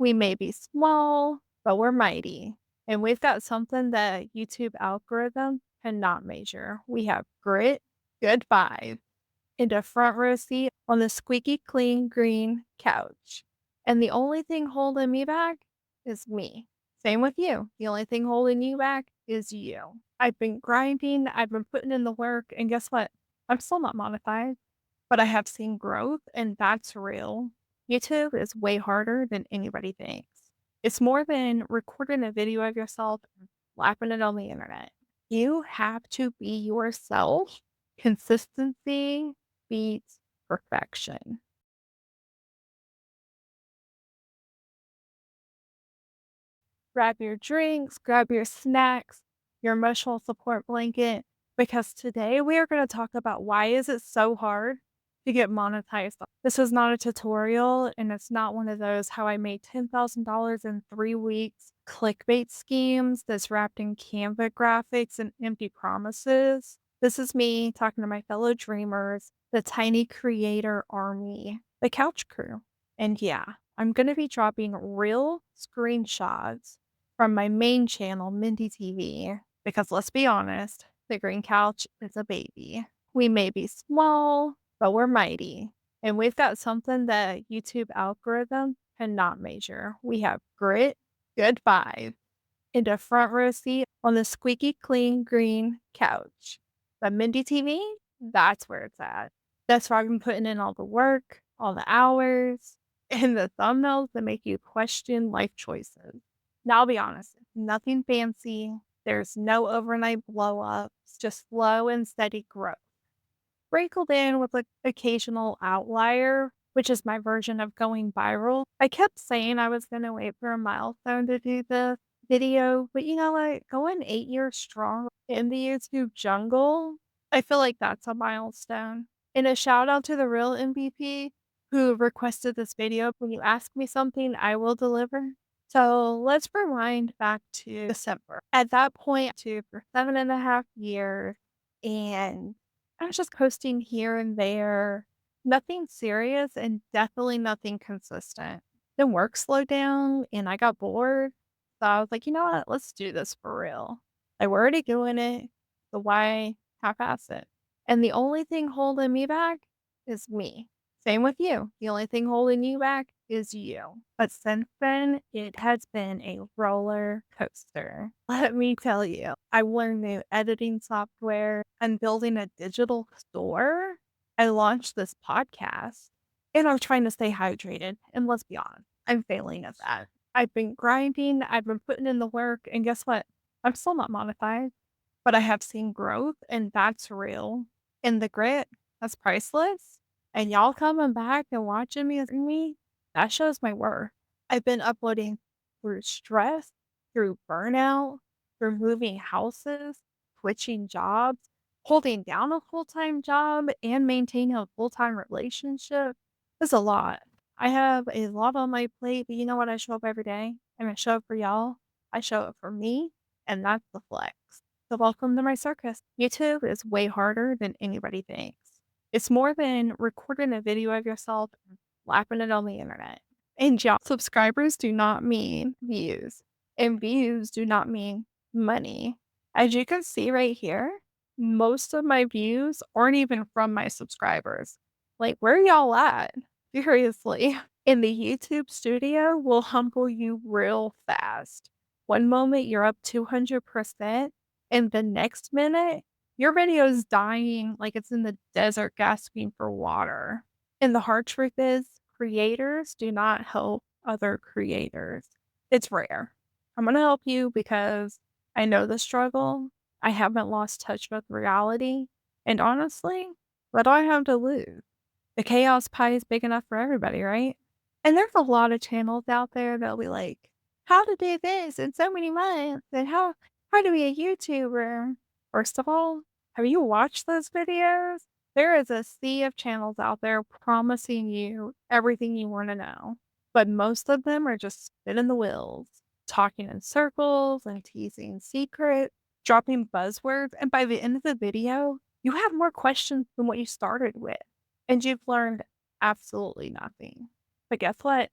We may be small, but we're mighty. And we've got something that YouTube algorithm cannot measure. We have grit, good vibe, and a front row seat on the squeaky clean green couch. And the only thing holding me back is me. Same with you. The only thing holding you back is you. I've been grinding, I've been putting in the work, and guess what? I'm still not monetized, but I have seen growth, and that's real. YouTube is way harder than anybody thinks. It's more than recording a video of yourself and slapping it on the internet. You have to be yourself. Consistency beats perfection. Grab your drinks, grab your snacks, your emotional support blanket, because today we are going to talk about why is it so hard to get monetized. This is not a tutorial, and it's not one of those how I made $10,000 in 3 weeks clickbait schemes that's wrapped in Canva graphics and empty promises. This is me talking to my fellow dreamers, the tiny creator army, the couch crew. And yeah, I'm going to be dropping real screenshots from my main channel, Mindy TV, because let's be honest, the Green Couch is a baby. We may be small, but we're mighty. And we've got something that YouTube algorithm cannot measure. We have grit, good vibe, and a front row seat on the squeaky clean green couch. But Mindy TV, that's where it's at. That's where I've been putting in all the work, all the hours, and the thumbnails that make you question life choices. Now, I'll be honest, nothing fancy. There's no overnight blow ups, just slow and steady growth. Sprinkled in with an occasional outlier, which is my version of going viral. I kept saying I was going to wait for a milestone to do the video, but you know what? Going 8 years strong in the YouTube jungle, I feel like that's a milestone. And a shout out to the real MVP who requested this video. When you ask me something, I will deliver. So let's rewind back to December. At that point, for 7.5 years, and I was just posting here and there, nothing serious and definitely nothing consistent. Then work slowed down and I got bored. So I was like, you know what? Let's do this for real. Like, we're already doing it. So why half-ass it? And the only thing holding me back is me. Same with you. The only thing holding you back is you. But since then, it has been a roller coaster. Let me tell you, I learned new editing software. I'm building a digital store. I launched this podcast and I'm trying to stay hydrated. And let's be honest, I'm failing at that. I've been grinding, I've been putting in the work, and guess what? I'm still not monetized, but I have seen growth, and that's real. And the grit, that's priceless. And y'all coming back and watching me, that shows my worth. I've been uploading through stress, through burnout, through moving houses, switching jobs, holding down a full-time job, and maintaining a full-time relationship. It's a lot. I have a lot on my plate, but you know what? I show up every day, and I show up for y'all. I show up for me, and that's the flex. So welcome to my circus. YouTube is way harder than anybody thinks. It's more than recording a video of yourself and slapping it on the internet. And y'all, subscribers do not mean views, and views do not mean money. As you can see right here, most of my views aren't even from my subscribers. Like, where y'all at? Seriously. In the YouTube studio will humble you real fast. One moment you're up 200%, and the next minute your video is dying like it's in the desert gasping for water. And the hard truth is, creators do not help other creators. It's rare. I'm going to help you because I know the struggle. I haven't lost touch with reality. And honestly, what do I have to lose? The chaos pie is big enough for everybody, right? And there's a lot of channels out there that'll be like, how to do this in so many months and how to be a YouTuber. First of all, have you watched those videos? There is a sea of channels out there promising you everything you want to know. But most of them are just spinning the wheels, talking in circles and teasing secrets, dropping buzzwords. And by the end of the video, you have more questions than what you started with. And you've learned absolutely nothing. But guess what?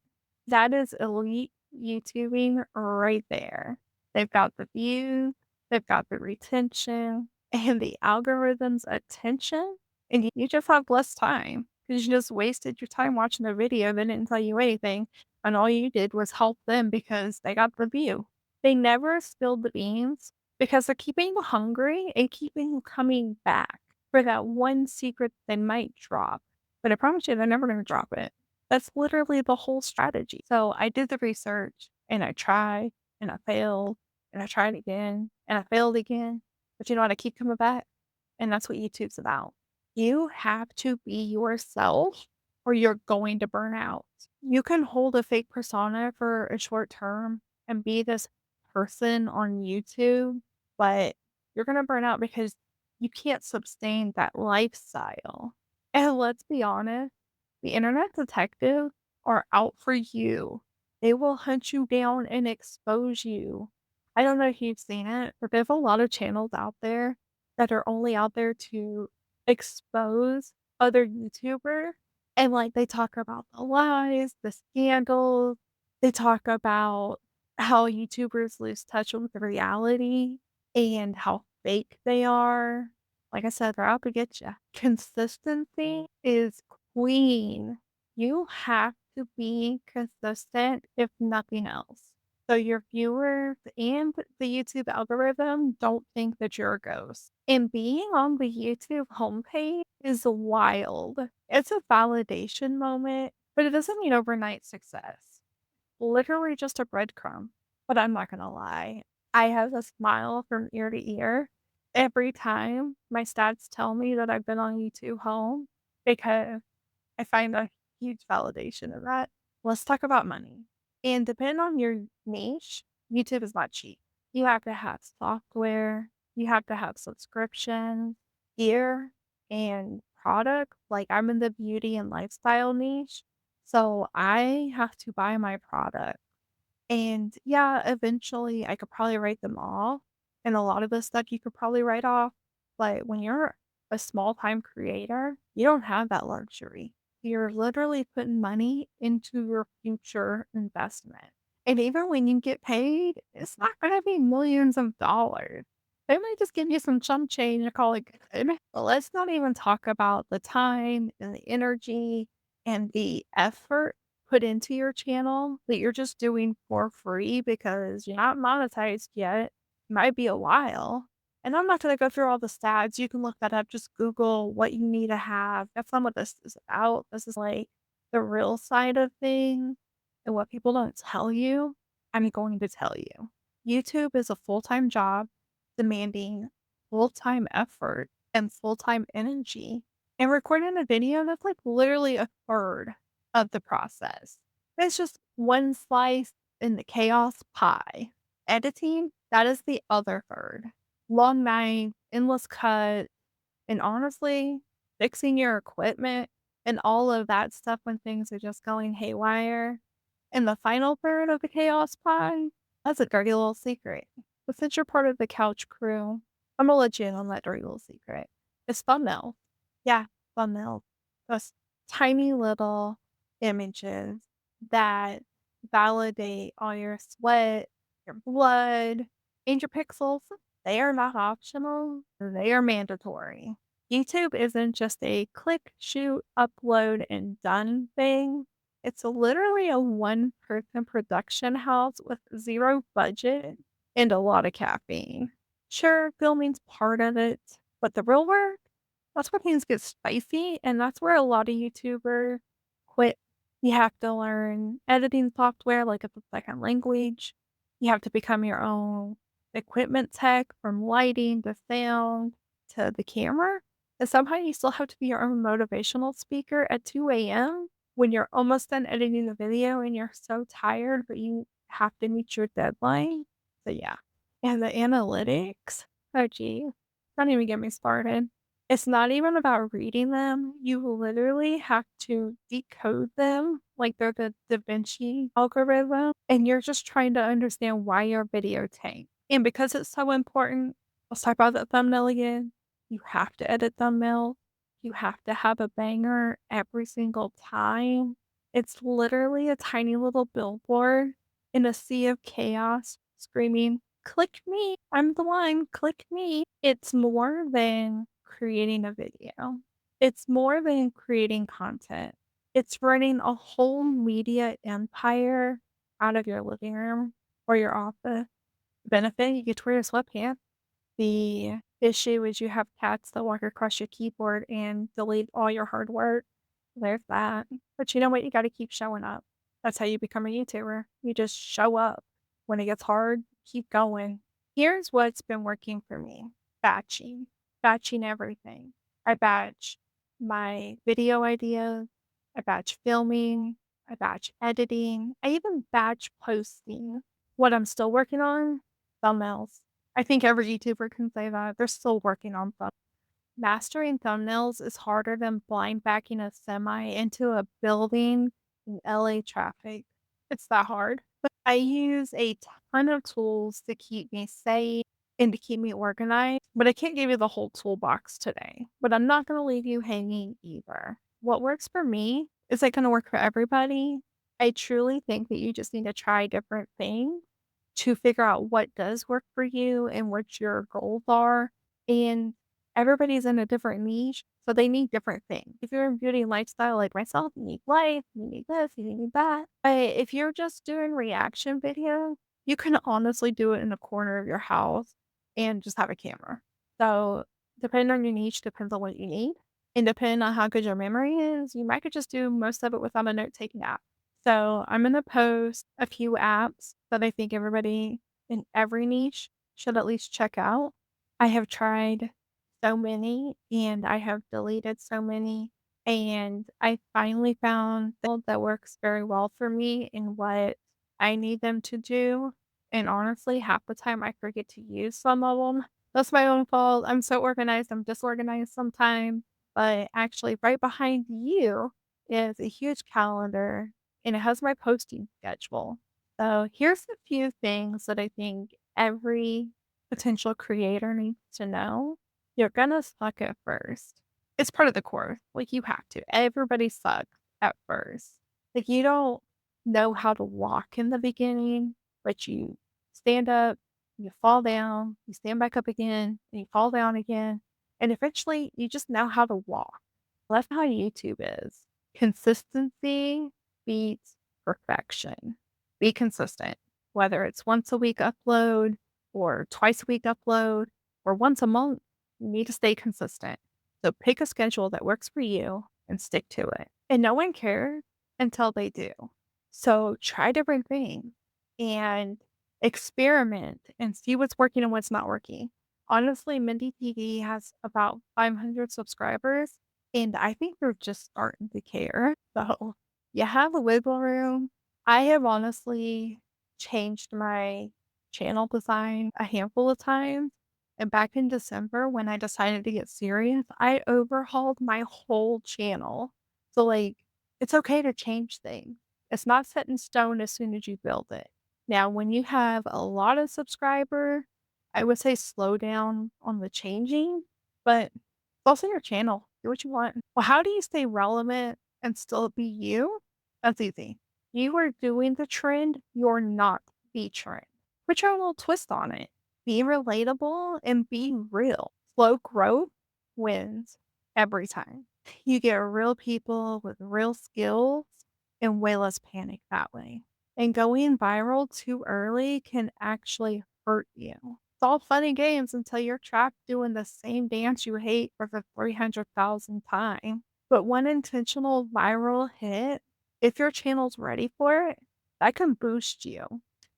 That is elite YouTubing right there. They've got the views, they've got the retention, and the algorithm's attention, and you just have less time because you just wasted your time watching a video that didn't tell you anything, and all you did was help them because they got the view. They never spilled the beans because they're keeping you hungry and keeping you coming back for that one secret they might drop. But I promise you, they're never gonna drop it. That's literally the whole strategy. So I did the research and I tried and I failed and I tried again and I failed again. But you know what? I keep coming back. And that's what YouTube's about. You have to be yourself or you're going to burn out. You can hold a fake persona for a short term and be this person on YouTube, but you're going to burn out because you can't sustain that lifestyle. And let's be honest, the internet detectives are out for you. They will hunt you down and expose you. I don't know if you've seen it, but there's a lot of channels out there that are only out there to expose other YouTubers. And like they talk about the lies, the scandals, they talk about how YouTubers lose touch with the reality and how fake they are. Like I said, they're out to get you. Consistency is queen. You have to be consistent, if nothing else. So your viewers and the YouTube algorithm don't think that you're a ghost. And being on the YouTube homepage is wild. It's a validation moment, but it doesn't mean overnight success. Literally just a breadcrumb. But I'm not gonna lie. I have a smile from ear to ear every time my stats tell me that I've been on YouTube Home because I find a huge validation of that. Let's talk about money. And depending on your niche, YouTube is not cheap. You have to have software, you have to have subscriptions, gear, and product. Like I'm in the beauty and lifestyle niche. So I have to buy my product. And yeah, eventually I could probably write them off. And a lot of the stuff you could probably write off. But when you're a small time creator, you don't have that luxury. You're literally putting money into your future investment. And even when you get paid, it's not going to be millions of dollars. They might just give you some chump change and call it good. But let's not even talk about the time and the energy and the effort put into your channel that you're just doing for free because you're not monetized yet. Might be a while. And I'm not going to go through all the stats. You can look that up. Just Google what you need to have. That's not what this is about. This is like the real side of things and what people don't tell you. I'm going to tell you. YouTube is a full time job demanding full time effort and full time energy. And recording a video, that's like literally a third of the process. It's just one slice in the chaos pie. Editing, that is the other third. Long nights, endless cut, and honestly, fixing your equipment and all of that stuff when things are just going haywire. And the final third of the chaos pie, that's a dirty little secret. But since you're part of the couch crew, I'm gonna let you in on that dirty little secret. It's thumbnails. Yeah, thumbnails. Those tiny little images that validate all your sweat, your blood, and your pixels. They are not optional, they are mandatory. YouTube isn't just a click, shoot, upload, and done thing. It's literally a one-person production house with zero budget and a lot of caffeine. Sure, filming's part of it, but the real work, that's where things get spicy, and that's where a lot of YouTubers quit. You have to learn editing software like it's a second language. You have to become your own equipment tech from lighting to sound to the camera. And somehow you still have to be your own motivational speaker at 2 a.m. when you're almost done editing the video and you're so tired, but you have to meet your deadline. So yeah. And the analytics, oh gee, don't even get me started. It's not even about reading them. You literally have to decode them like they're the Da Vinci algorithm, and you're just trying to understand why your video tanked. And because it's so important, let's talk about the thumbnail again. You have to edit thumbnail. You have to have a banger every single time. It's literally a tiny little billboard in a sea of chaos, screaming, "Click me, I'm the one, click me." It's more than creating a video. It's more than creating content. It's running a whole media empire out of your living room or your office. Benefit, you get to wear your sweatpants. The issue is you have cats that walk across your keyboard and delete all your hard work. There's that. But you know what? You gotta keep showing up. That's how you become a YouTuber. You just show up. When it gets hard, keep going. Here's what's been working for me. Batching. Batching everything. I batch my video ideas. I batch filming. I batch editing. I even batch posting. What I'm still working on? Thumbnails. I think every YouTuber can say that. They're still working on them. Mastering thumbnails is harder than blind backing a semi into a building in LA traffic. It's that hard. But I use a ton of tools to keep me safe and to keep me organized, but I can't give you the whole toolbox today. But I'm not going to leave you hanging either. What works for me isn't going to work for everybody. I truly think that you just need to try different things to figure out what does work for you and what your goals are. And everybody's in a different niche, so they need different things. If you're in beauty and lifestyle like myself, you need light, you need this, you need that. But if you're just doing reaction videos, you can honestly do it in the corner of your house and just have a camera. So depending on your niche, depends on what you need. And depending on how good your memory is, you might could just do most of it without a note taking app. So I'm gonna post a few apps that I think everybody in every niche should at least check out. I have tried so many and I have deleted so many, and I finally found that works very well for me and what I need them to do. And honestly, half the time I forget to use some of them. That's my own fault. I'm so organized. I'm disorganized sometimes. But actually, right behind you is a huge calendar and it has my posting schedule. So here's a few things that I think every potential creator needs to know. You're gonna suck at first. It's part of the course. Like you have to. Everybody sucks at first. Like you don't know how to walk in the beginning, but you stand up, you fall down, you stand back up again, and you fall down again. And eventually you just know how to walk. That's how YouTube is. Consistency beats perfection. Be consistent, whether it's once a week upload or twice a week upload or once a month. You need to stay consistent. So pick a schedule that works for you and stick to it. And no one cares until they do. So try different things and experiment and see what's working and what's not working. Honestly, Mindy TV has about 500 subscribers, and I think they're just starting to care. So you have a wiggle room. I have honestly changed my channel design a handful of times. And back in December, when I decided to get serious, I overhauled my whole channel. So, like, it's okay to change things. It's not set in stone as soon as you build it. Now, when you have a lot of subscriber, I would say slow down on the changing, but it's also your channel. Do what you want. Well, how do you stay relevant and still be you? That's easy. You are doing the trend, you're not the trend. Put your own little twist on it. Be relatable and be real. Slow growth wins every time. You get real people with real skills and way less panic that way. And going viral too early can actually hurt you. It's all fun and games until you're trapped doing the same dance you hate for the 300,000th time. But one intentional viral hit, if your channel's ready for it, that can boost you.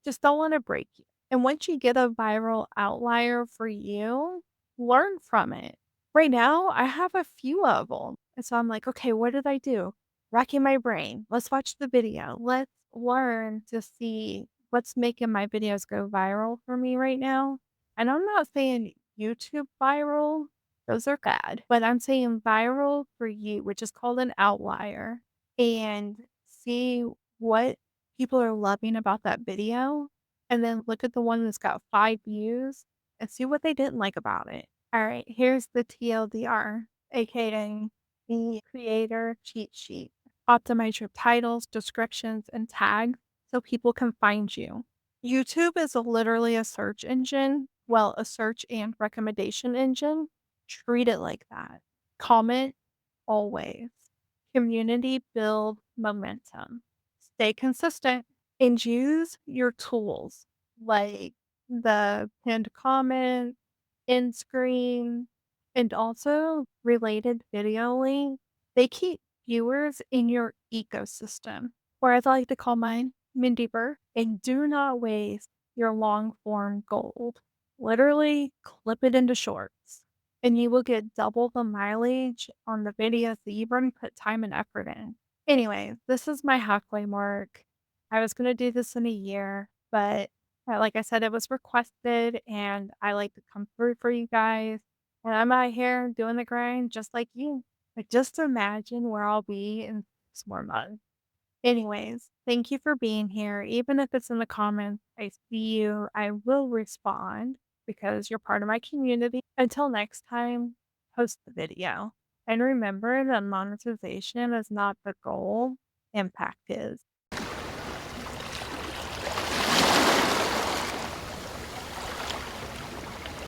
Just don't let it break you. And once you get a viral outlier for you, learn from it. Right now, I have a few of them. And so I'm like, okay, what did I do? Racking my brain. Let's watch the video. Let's learn to see what's making my videos go viral for me right now. And I'm not saying YouTube viral, those are bad, but I'm saying viral for you, which is called an outlier, and see what people are loving about that video. And then look at the one that's got 5 views and see what they didn't like about it. All right, here's the TLDR, aka the creator cheat sheet. Optimize your titles, descriptions, and tags so people can find you. YouTube is literally a search engine, well, a search and recommendation engine. Treat it like that. Comment always. Community build momentum. Stay consistent and use your tools like the pinned comment, end screen, and also related video link. They keep viewers in your ecosystem, or as I like to call mine, Mindi-Verse, and do not waste your long form gold. Literally clip it into shorts, and you will get double the mileage on the videos that you've already put time and effort in. Anyways, this is my halfway mark. I was gonna do this in a year, but like I said, it was requested and I like to come through for you guys. And I'm out here doing the grind just like you. But just imagine where I'll be in 6 more months. Anyways, thank you for being here. Even if it's in the comments, I see you. I will respond because you're part of my community. Until next time, post the video. And remember that monetization is not the goal, impact is.